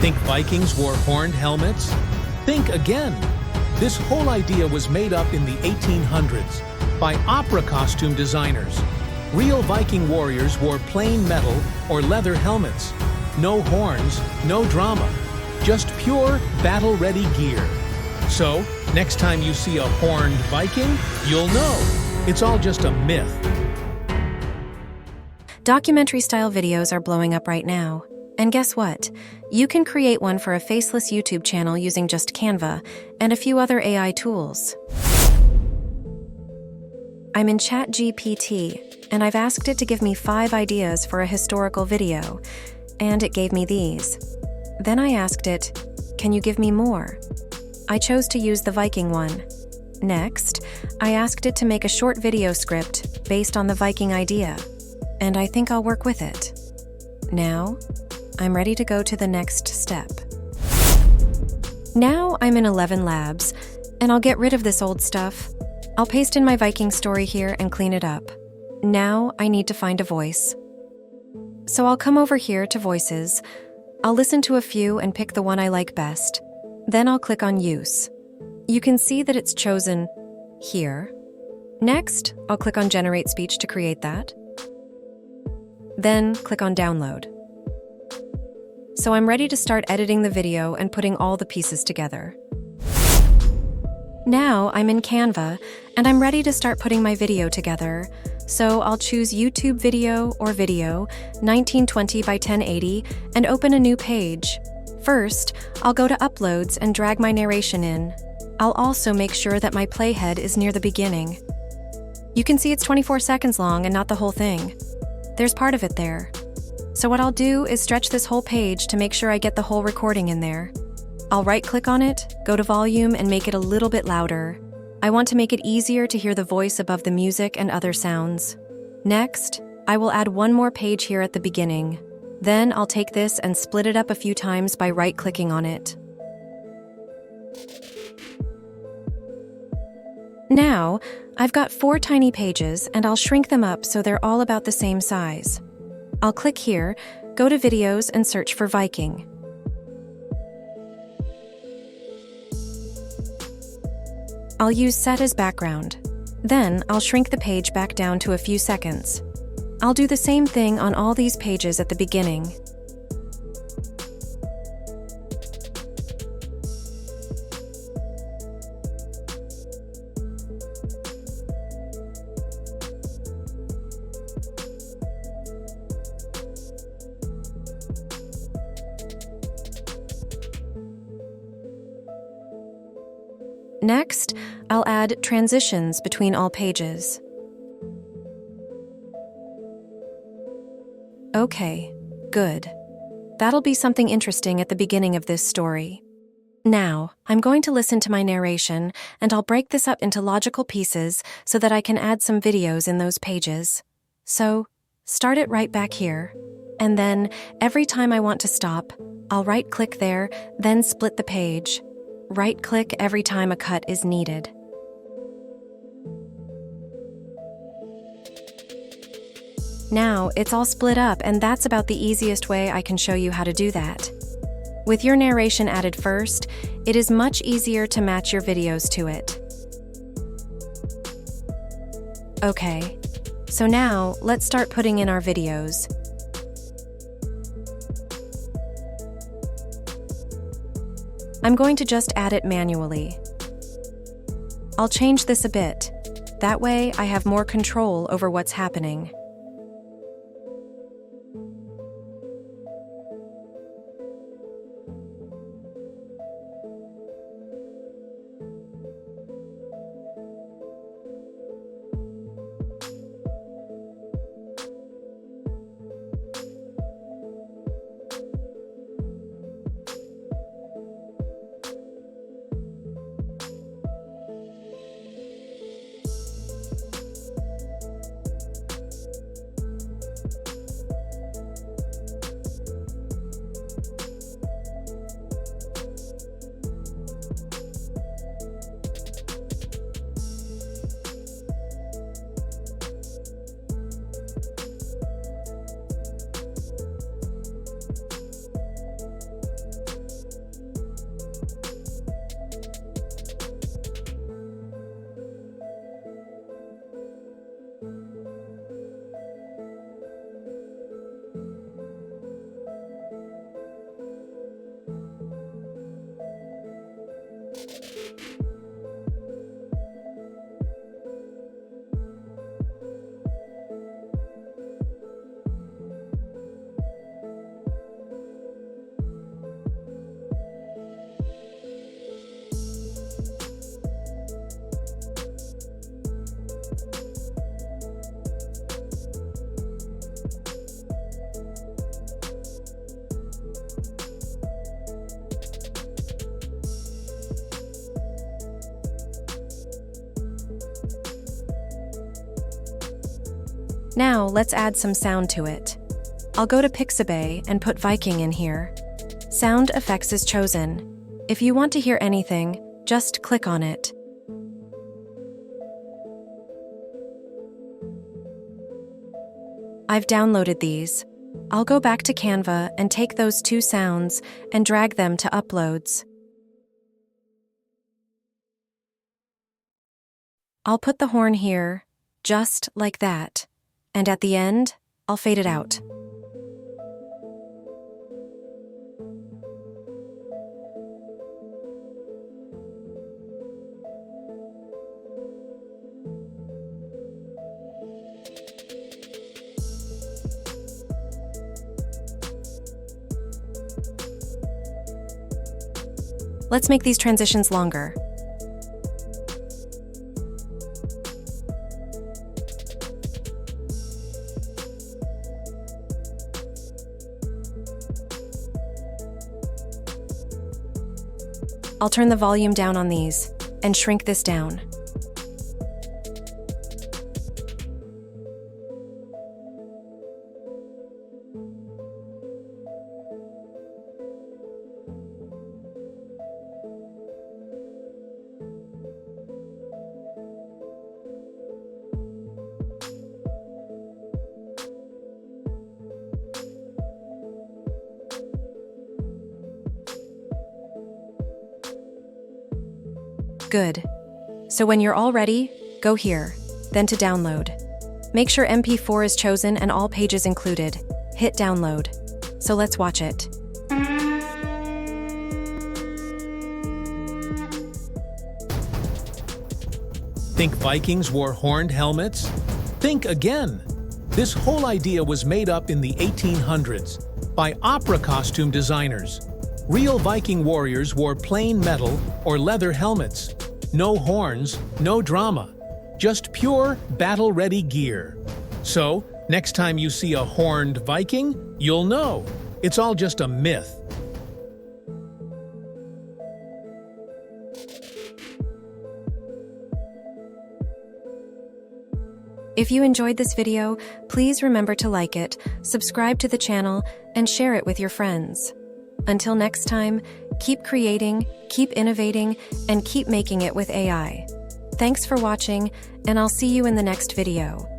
Think Vikings wore horned helmets? Think again. This whole idea was made up in the 1800s by opera costume designers. Real Viking warriors wore plain metal or leather helmets. No horns, no drama. Just pure, battle-ready gear. So, next time you see a horned Viking, you'll know. It's all just a myth. Documentary-style videos are blowing up right now. And guess what? You can create one for a Faceless YouTube channel using just Canva and a few other AI tools. I'm in ChatGPT, and I've asked it to give me 5 ideas for a historical video, and it gave me these. Then I asked it, can you give me more? I chose to use the Viking one. Next, I asked it to make a short video script based on the Viking idea, and I think I'll work with it. Now, I'm ready to go to the next step. Now I'm in 11 Labs, and I'll get rid of this old stuff. I'll paste in my Viking story here and clean it up. Now I need to find a voice. So I'll come over here to Voices. I'll listen to a few and pick the one I like best. Then I'll click on Use. You can see that it's chosen here. Next, I'll click on Generate Speech to create that. Then click on Download. So I'm ready to start editing the video and putting all the pieces together. Now I'm in Canva, and I'm ready to start putting my video together. So I'll choose YouTube Video or Video, 1920 by 1080, and open a new page. First, I'll go to Uploads and drag my narration in. I'll also make sure that my playhead is near the beginning. You can see it's 24 seconds long and not the whole thing. There's part of it there. So what I'll do is stretch this whole page to make sure I get the whole recording in there. I'll right-click on it, go to Volume, and make it a little bit louder. I want to make it easier to hear the voice above the music and other sounds. Next, I will add one more page here at the beginning. Then I'll take this and split it up a few times by right-clicking on it. Now, I've got 4 tiny pages, and I'll shrink them up so they're all about the same size. I'll click here, go to Videos, and search for Viking. I'll use Set as background. Then I'll shrink the page back down to a few seconds. I'll do the same thing on all these pages at the beginning. Next, I'll add transitions between all pages. Okay, good. That'll be something interesting at the beginning of this story. Now, I'm going to listen to my narration, and I'll break this up into logical pieces so that I can add some videos in those pages. So, start it right back here. And then, every time I want to stop, I'll right-click there, then split the page. Right-click every time a cut is needed. Now, it's all split up, and that's about the easiest way I can show you how to do that. With your narration added first, it is much easier to match your videos to it. Okay, so now let's start putting in our videos. I'm going to just add it manually. I'll change this a bit. That way I have more control over what's happening. Now, let's add some sound to it. I'll go to Pixabay and put Viking in here. Sound effects is chosen. If you want to hear anything, just click on it. I've downloaded these. I'll go back to Canva and take those two sounds and drag them to uploads. I'll put the horn here, just like that. And at the end, I'll fade it out. Let's make these transitions longer. I'll turn the volume down on these and shrink this down. Good. So when you're all ready, go here, then to download. Make sure MP4 is chosen and all pages included. Hit download. So let's watch it. Think Vikings wore horned helmets? Think again! This whole idea was made up in the 1800s by opera costume designers. Real Viking warriors wore plain metal or leather helmets. No horns, no drama. Just pure, battle-ready gear. So, next time you see a horned Viking, you'll know. It's all just a myth. If you enjoyed this video, please remember to like it, subscribe to the channel, and share it with your friends. Until next time, keep creating, keep innovating, and keep making it with AI. Thanks for watching, and I'll see you in the next video.